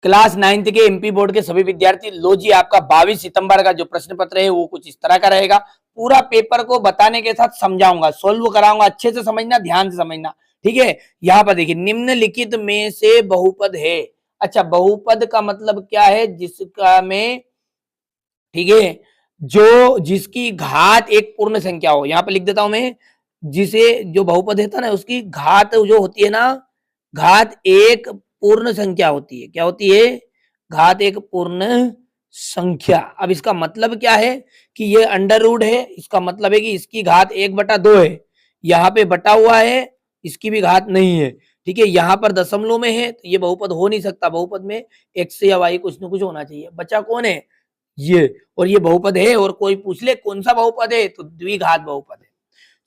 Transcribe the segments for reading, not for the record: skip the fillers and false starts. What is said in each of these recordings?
Class 9th के MP board के सभी विद्यार्थी, लो जी आपका 22 सितंबर का जो प्रश्न पत्र है वो कुछ इस तरह का रहेगा। पूरा पेपर को बताने के साथ समझाऊंगा, सोल्व कराऊंगा, अच्छे से समझना, ध्यान से समझना, ठीक है। यहाँ पर देखिए, निम्नलिखित में से बहुपद है। अच्छा, बहुपद का मतलब क्या है? जिसका में, ठीक है, जो जिसकी घात एक पूर्ण संख्या हो। यहाँ पे लिख देता हूं मैं, जिसे जो बहुपद होता है ना, उसकी घात जो होती है ना, घात एक पूर्ण संख्या होती है। क्या होती है? घात एक पूर्ण संख्या। अब इसका मतलब क्या है कि ये अंडर रूट है, इसका मतलब है कि इसकी घात 1/2 है। यहाँ पे बटा हुआ है, इसकी भी घात नहीं है, ठीक है। यहाँ पर दशमलव में है तो ये बहुपद हो नहीं सकता। बहुपद में x या y कुछ न कुछ होना चाहिए। बचा कौन है? ये। और ये बहुपद है, और कोई पूछ ले कौन सा बहुपद है, तो द्विघात बहुपद है।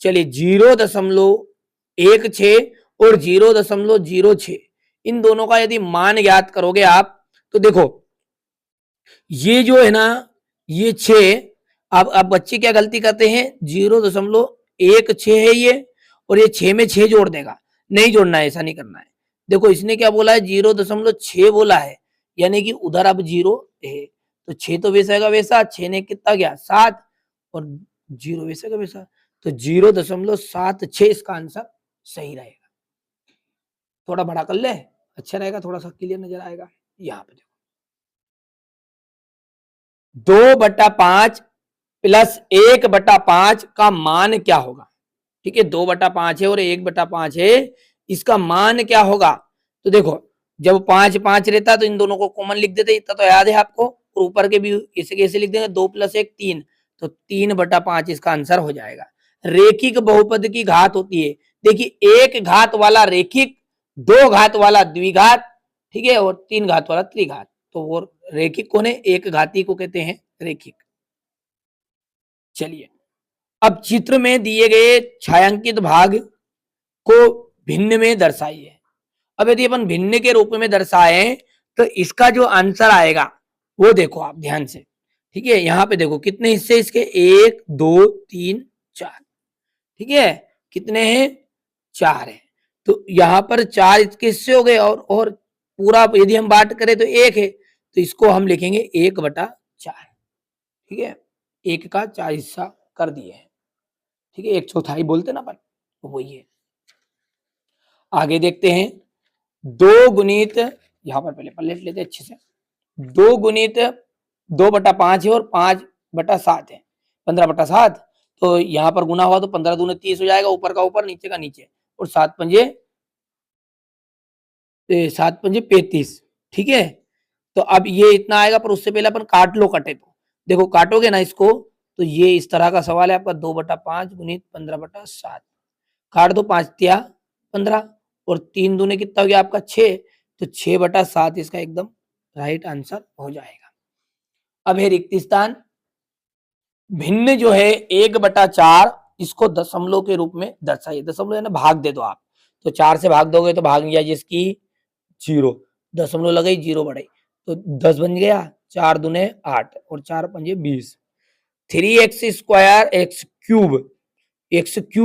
चलिए, 0.16 और 0.06, इन दोनों का यदि मान ज्ञात करोगे आप, तो देखो ये जो है ना, ये 6, अब बच्चे क्या गलती करते हैं, 0.16 है ये, और ये 6 में 6 जोड़ देगा। नहीं जोड़ना है, ऐसा नहीं करना है। देखो इसने क्या बोला है, 0.6 बोला है, यानी कि उधर अब 0 है, तो 6 तो वैसा का वैसा, 6 ने कितना गया 7, और 0 वैसा का वैसा, तो 0.76 इसका आंसर सही रहेगा। थोड़ा बड़ा कर ले, अच्छा रहेगा, थोड़ा सा क्लियर नजर आएगा। यहाँ पे देखो, 2/5 प्लस 1/5 का मान क्या होगा? ठीक है, 2/5 है और 1/5 है, इसका मान क्या होगा? तो देखो, जब 5 5 रहता तो इन दोनों को कॉमन लिख देते, इतना तो याद है आपको। और ऊपर के भी इसे कैसे लिख देंगे, 2 + 1 3, तो 3/5 इसका आंसर हो जाएगा। रेखिक बहुपद की घात होती है, देखिए, एक घात वाला रेखिक, दो घात वाला द्विघात, ठीक है, और 3 घात वाला त्रिघात। तो वो रेखिक कौन है? एक घाती को कहते हैं रेखिक। चलिए, अब चित्र में दिए गए छायांकित भाग को भिन्न में दर्शाइए। अब यदि अपन भिन्न के रूप में दर्शाएं तो इसका जो आंसर आएगा वो देखो आप ध्यान से, ठीक है। यहाँ पे देखो कितने हिस्से इसके, 1 2 3 4, ठीक है। कितने हैं? 4 है। तो यहाँ पर 4 इसके हिस्से हो गए, और पूरा यदि हम बात करें तो 1 है, तो इसको हम लिखेंगे 1/4, ठीक है। 1 का 4 हिस्सा कर दिए हैं, ठीक है, 1/4 बोलते ना अपन, तो वही है। आगे देखते हैं, 2 गुणित, यहाँ पर पहले पलट लेते अच्छे से, 2 गुणित 2/5 है और 5/7 है, 15/7। तो यहाँ पर गुना हुआ तो 15 दूने 30 हो जाएगा, ऊपर का ऊपर नीचे का नीचे, और 7 पंजे 35, ठीक है। तो अब ये इतना आएगा, पर उससे पहले अपन काट लो, कटे तो देखो, काटोगे ना इसको, तो ये इस तरह का सवाल है आपका, 2/5 गुणित 15/7, काट दो, 5 तिया 15, और 3 दूने कितना हो गया आपका 6, तो 6/7 इसका एकदम राइट आंसर हो जाएगा। अब है रिक्त स्थान। भिन्न जो है 1/4, इसको दशमलव के रूप में दर्शाइए। दशमलव है ना, भाग दे दो आप, तो 4 से भाग दोगे तो भाग गया जिसकी 0, दशमलव लगाई 0 बढ़ाई, तो 10 बन गया, 4 दूने 8 और 4 पंजे 20। 3x² एक्स क्यूब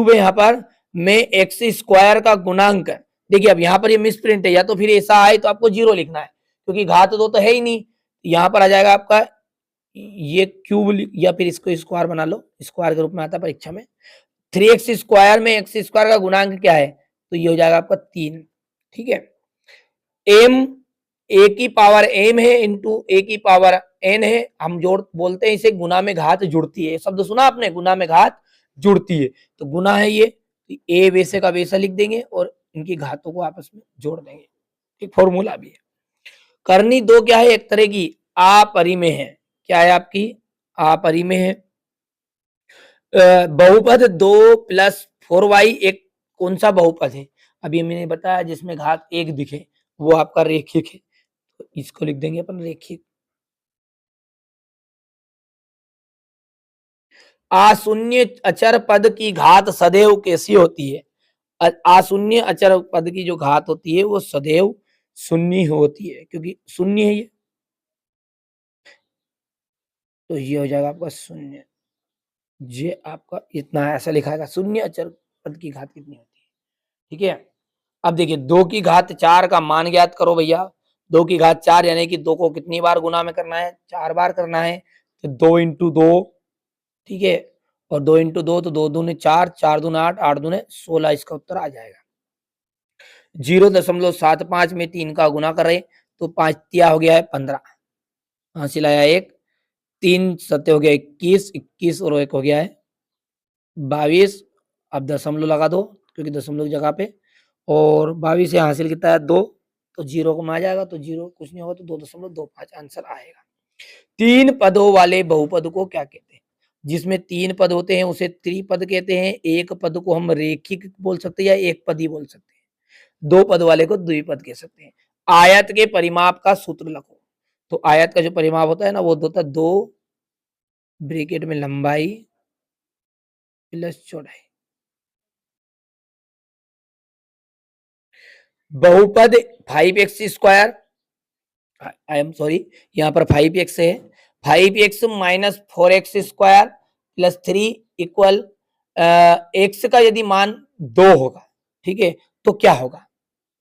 है यहाँ पर, में x² का गुणांक। देखिए अब यहाँ पर ये मिसप्रिंट है, या तो फिर ऐसा आए तो आपको 0 लिखना है, क्योंकि घात तो है ही नहीं। यहाँ पर आ जाएगा आपका ये क्यूब, या फिर इसको स्क्वायर बना लो, स्क्वायर के रूप में आता है परीक्षा में। 3x² में x² का गुणांक क्या है, तो ये हो जाएगा आपका 3, ठीक है। m a की पावर m है इंटू a की पावर n है, हम जोड़ बोलते हैं इसे गुना में घात जुड़ती है, शब्द सुना आपने, गुना में घात जुड़ती है, तो गुना है ये, तो a वैसे का वैसा लिख देंगे और इनकी घातों को आपस में जोड़ देंगे, एक फॉर्मूला भी है। करनी दो क्या है, एक तरह की अपरिमेय है। क्या है आपकी? अपरिमेय है। बहुपद 2 + 4y एक कौन सा बहुपद है? अभी मैंने बताया जिसमें घात 1 दिखे, वो आपका रेखिक है, तो इसको लिख देंगे अपन रेखिक। आशून्य अचर पद की घात सदैव कैसी होती है? आशून्य अचर पद की जो घात होती है वो सदैव शून्य होती है, क्योंकि शून्य है ये, तो ये हो जाएगा आपका शून्य। ये आपका इतना है, ऐसा लिखा है, शून्य अचर पद की घात कितनी होती है, ठीक है। अब देखिए 2 की घात 4 का मान ज्ञात करो भैया। 2 की घात 4 यानी कि 2 को कितनी बार गुना में करना है, 4 बार करना है, तो 2 इंटू 2, ठीक है, और 2 इंटू 2 तो 2 दूने 4, 4 दूने 8, 8 दूने 16, इसका उत्तर आ जाएगा। 0.75 में 3 का गुना करें तो 5 तिया हो गया है 15, हासिल आया 1, 3 सत्ते हो गया 21, 21 और 1 हो गया है 22। अब दशमलव लगा दो क्योंकि दशमलव की जगह पे, और 22 से हासिल कितना है 2, तो 0 को आ जाएगा, तो 0 कुछ नहीं होगा तो 2.25 आंसर आएगा। 3 पदों वाले बहुपद को क्या कहते हैं? जिसमें 3 पद होते हैं उसे त्रिपद कहते हैं, एक पद को हम रेखिक बोल सकते हैं या एक पद ही बोल सकते हैं, 2 पद वाले को द्विपद कह सकते हैं। आयत के परिमाप का सूत्र लिखो। तो आयत का जो परिमाप होता है ना वो होता है 2 ब्रैकेट में लंबाई प्लस चौड़ाई। बहुपद 5x², आई एम सॉरी, यहाँ पर 5x है, 5x minus 4x² plus 3 equal x का यदि मान 2 होगा, ठीक है, तो क्या होगा,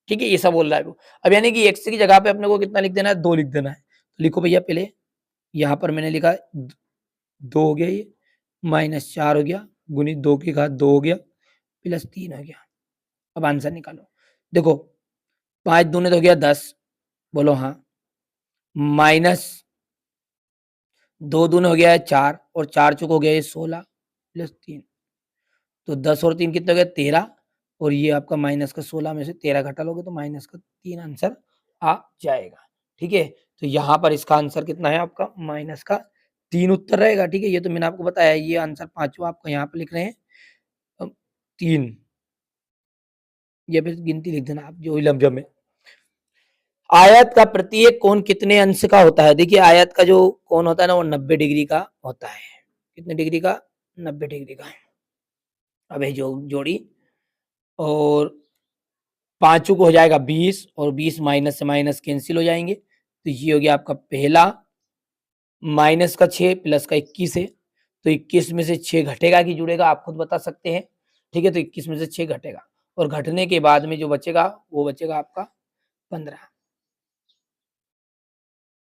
ठीक है, ये सब बोल रहा है वो। अब यानी कि x की जगह पे अपने को कितना लिख देना है, 2 लिख देना है। तो लिखो भैया, पहले यहाँ पर मैंने लिखा 2 हो गया, ये माइनस 4 हो गया, गुणित 2 की घात 2 हो गया, प्लस 3 हो गया। अब आंसर निकालो। देखो 5 दूने तो हो गया 10, बोलो हाँ, माइनस 2 दूने हो गया है 4, और 4 चुक हो गया है 16 प्लस 3, तो 10 और 3 कितने हो गया 13, और ये आपका माइनस का 16 में से 13 घटा लोगे तो माइनस का 3 आंसर आ जाएगा, ठीक है। तो यहाँ पर इसका आंसर कितना है आपका, माइनस का 3 उत्तर रहेगा, ठीक है। ये तो मैंने आपको बताया, ये आंसर पांचवा आपका यहाँ पे लिख रहे हैं 3, ये फिर गिनती लिख देना आप जो लमजम में। आयत का प्रत्येक कोण कितने अंश का होता है? देखिए आयत का जो कोण होता है ना वो 90 डिग्री का होता है। कितने डिग्री का? 90 डिग्री का। अब ये जो जोड़ी, और पांचों को हो जाएगा 20, और 20 माइनस से माइनस कैंसिल हो जाएंगे, तो ये हो गया आपका पहला, माइनस का 6 प्लस का 21 है, तो 21 में से 6 घटेगा कि जुड़ेगा आप खुद बता सकते हैं, ठीक है। तो 21 में से 6 घटेगा, और घटने के बाद में जो बचेगा वो बचेगा आपका 15,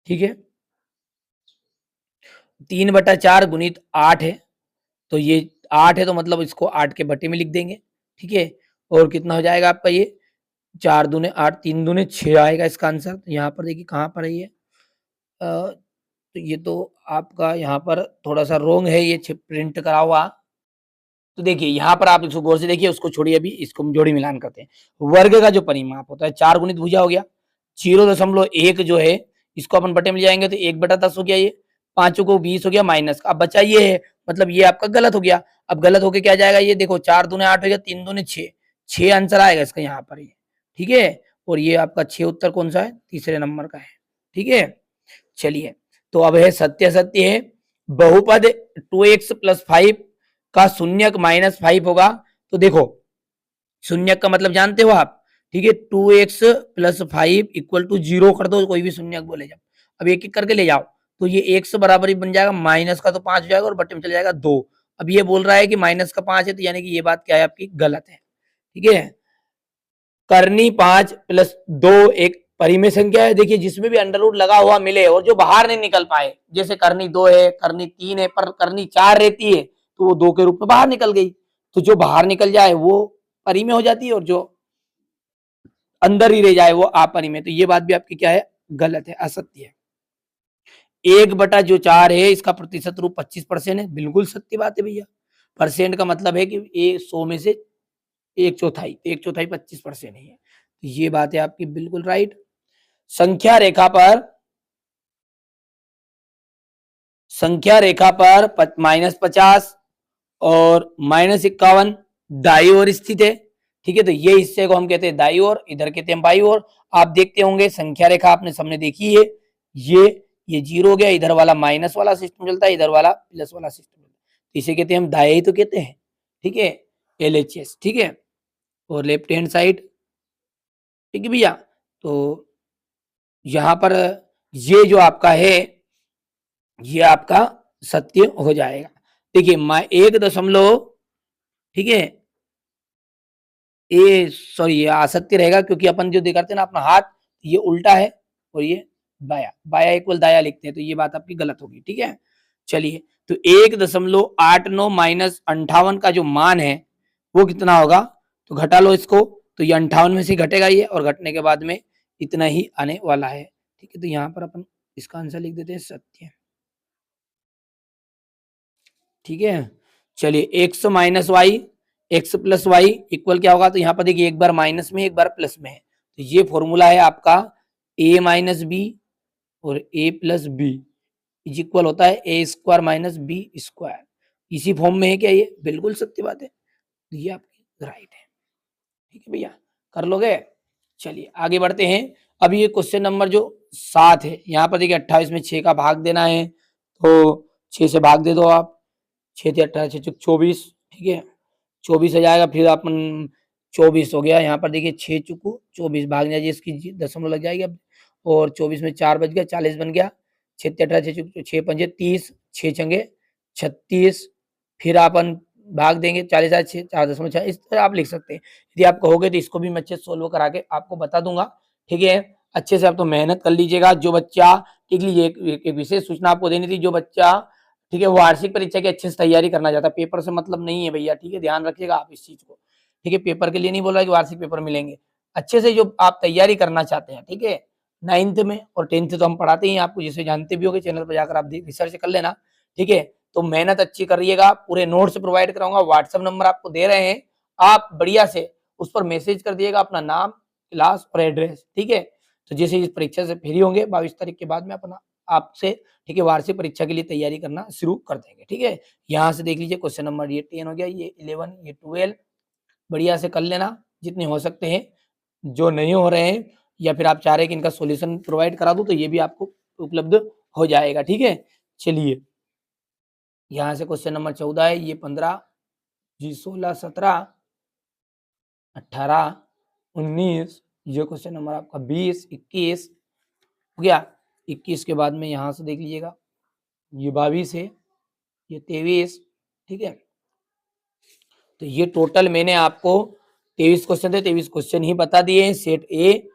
ठीक है। 3/4 गुणित 8 है, तो ये 8 है तो मतलब इसको 8 के बटे में लिख देंगे, ठीक है। और कितना हो जाएगा आपका ये 4 दूने 8, 3 दूने 6 आएगा इसका आंसर। तो यहाँ पर देखिए कहाँ पर है ये, तो ये तो आपका यहाँ पर थोड़ा सा रोंग है, ये प्रिंट करा हुआ। तो देखिए यहाँ पर आप इसको गौर से देखिए, उसको छोड़िए, अभी इसको हम जोड़ी मिलान करते हैं। वर्ग का जो परिमाप होता है 4 गुणित भुजा हो गया, 0.1 जो है इसको अपन बटे में ले जाएंगे तो 1/10 हो गया, ये 5 को 20 हो गया माइनस का, अब बचा ये है, मतलब ये आपका गलत हो गया। अब गलत होके क्या जाएगा, ये देखो 4 दूने 8 हो गया, 3 दूने 6, 6 आंसर आएगा इसका यहाँ पर, ये ठीक है। और ये आपका 6 उत्तर कौन सा है, तीसरे नंबर का है, ठीक है। चलिए, तो अब है सत्य सत्य है, बहुपद 2x + 5 का शून्यक -5 होगा। तो देखो शून्यक का मतलब जानते हो आप, ठीक है, 2x + 5 = 0 कर दो, कोई भी शून्यक बोले जब, अब एक एक करके ले जाओ, तो ये x बराबर ही बन जाएगा, माइनस का तो 5 हो जाएगा और बटे में चले जाएगा 2। अब ये बोल रहा है कि माइनस का 5 है, तो यानी कि ये बात क्या है आपकी, गलत है, ठीक है। करनी 5 + 2 एक परिमेय संख्या है, देखिए जिसमें भी अंडर रूट लगा हुआ मिले और जो बाहर नहीं निकल पाए, जैसे करनी 2 है, करनी 3 है, पर करनी 4 रहती है तो वो 2 के रूप में बाहर निकल गई, तो जो बाहर निकल जाए वो परिमेय हो जाती है, और जो अंदर ही रह जाए वो अपरिमेय। तो ये बात भी आपकी क्या है, गलत है, असत्य है। 1/4 है, इसका प्रतिशत रूप 25% है, बिल्कुल सत्य बात है भैया। परसेंट का मतलब है कि 100 में से 1/4, 1/4 25% है, तो ये बात है आपकी बिल्कुल राइट। संख्या रेखा पर -50 और -51 दाई ओर स्थित है, ठीक है। तो ये हिस्से को हम कहते हैं दाई ओर, इधर कहते हैं बाई ओर। आप देखते होंगे संख्या रेखा आपने सामने देखी है, ये 0 हो गया, इधर वाला माइनस वाला सिस्टम चलता है, इधर वाला प्लस वाला सिस्टम, इसे कहते हैं हम दाई तो कहते हैं, ठीक है, LHS, ठीक है। और लेफ्ट हैंड साइड, ठीक है भैया। तो यहाँ पर ये जो आपका है ये आपका सत्य हो जाएगा। देखिए 1 ठीक है, ये सॉरी ये असत्य रहेगा क्योंकि अपन जो दिखाते हैं ना अपना हाथ, ये उल्टा है, और ये बाया, बाया इक्वल दाया लिखते हैं, तो ये बात आपकी गलत होगी, ठीक है। चलिए, तो 1.89 माइनस 58 का जो मान है वो कितना होगा, तो घटा लो इसको, तो ये 58 में से घटेगा ये, और घटने के बाद में इतना ही आने वाला है, ठीक है। तो यहाँ पर अपन इसका आंसर लिख देते हैं सत्य, ठीक है। चलिए, X minus Y X plus Y equal क्या होगा, तो यहाँ पर देखिए एक बार माइनस में एक बार प्लस में है, तो ये फॉर्मूला है आपका ए माइनस बी और ए प्लस बी इज इक्वल होता है ए स्क्वायर माइनस बी स्क्वायर। इसी फॉर्म में है क्या ये, बिल्कुल सत्य बात है, तो ये आपकी राइट है, ठीक है भैया, कर लोगे। चलिए आगे बढ़ते हैं। अब ये क्वेश्चन नंबर जो 7 है, यहाँ पर देखिए 28 में 6 का भाग देना है, तो 6 से भाग दे दो आप, 6 से 18 6 24, ठीक है, 24 आ जाएगा, फिर अपन 24 हो गया, यहाँ पर देखिए 6 चुकू 24 भाग जाइए, इसकी दशमलव लग जाएगी अब, और 24 में 4 बच गया, 40 बन गया, 6 18 6 पंजे 30, 6 चंगे 36, फिर अपन भाग देंगे 40 6 4.6, इस तरह आप लिख सकते हैं। यदि आप कहोगे तो इसको भी मैं अच्छे से सोल्व करा के आपको बता दूंगा, ठीक है। अच्छे से आप तो मेहनत कर लीजिएगा। जो बच्चा, ठीक लीजिए, एक विशेष सूचना आपको देनी थी, जो बच्चा, ठीक है, वार्षिक परीक्षा की अच्छे से तैयारी करना चाहता है, पेपर से मतलब नहीं है भैया, ठीक है, ध्यान रखिएगा आप इस चीज को, ठीक है। पेपर के लिए नहीं बोल रहा कि वार्षिक पेपर मिलेंगे, अच्छे से जो आप तैयारी करना चाहते हैं, ठीक है, 9th में और 10th तो हम पढ़ाते ही हैं आपको, जिसे जानते भी होगे, चैनल पर जाकर आप रिसर्च कर लेना, ठीक है। तो मेहनत अच्छी करिएगा, पूरे नोट्स प्रोवाइड कराऊंगा, व्हाट्सएप नंबर आपको दे रहे हैं, आप बढ़िया से उस पर मैसेज कर दिएगा अपना नाम, क्लास और एड्रेस, ठीक है। तो जैसे इस परीक्षा से फ्री होंगे 22 तारीख के बाद में अपना आपसे, ठीक है, वार्षिक परीक्षा के लिए तैयारी करना शुरू कर देंगे, ठीक है। यहाँ से देख लीजिए क्वेश्चन नंबर ये 10 हो गया, ये 11, ये 12, बढ़िया से कर लेना जितने हो सकते हैं, जो नहीं हो रहे हैं या फिर आप चाह रहे हैं कि इनका सॉल्यूशन प्रोवाइड करा दूं, तो ये भी आपको उपलब्ध हो जाएगा, ठीक है। चलिए, यहाँ से क्वेश्चन नंबर 14 है, ये 15 जी 16 17 18 19, ये क्वेश्चन नंबर आपका 20 21 हो गया। 21 के बाद में यहाँ से देख लीजिएगा, ये 22 है, ये 23, ठीक है। तो ये टोटल मैंने आपको 23 क्वेश्चन थे, 23 क्वेश्चन ही बता दिए हैं सेट ए।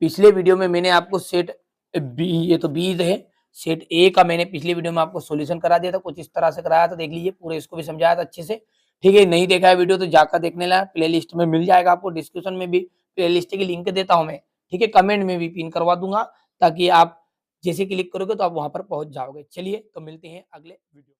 पिछले वीडियो में मैंने आपको सेट बी, ये तो बी है, सेट ए का मैंने पिछले वीडियो में आपको सॉल्यूशन करा दिया था, कुछ इस तरह से कराया था, देख लीजिए, पूरे इसको भी समझाया था अच्छे से, ठीक है। नहीं देखा है वीडियो तो जाकर देखने ला, प्ले लिस्ट में मिल जाएगा आपको, डिस्क्रिप्शन में भी प्ले लिस्ट की लिंक देता हूँ मैं, ठीक है, कमेंट में भी पिन करवा दूंगा, ताकि आप जैसे क्लिक करोगे तो आप वहां पर पहुंच जाओगे। चलिए, तो मिलते हैं अगले वीडियो।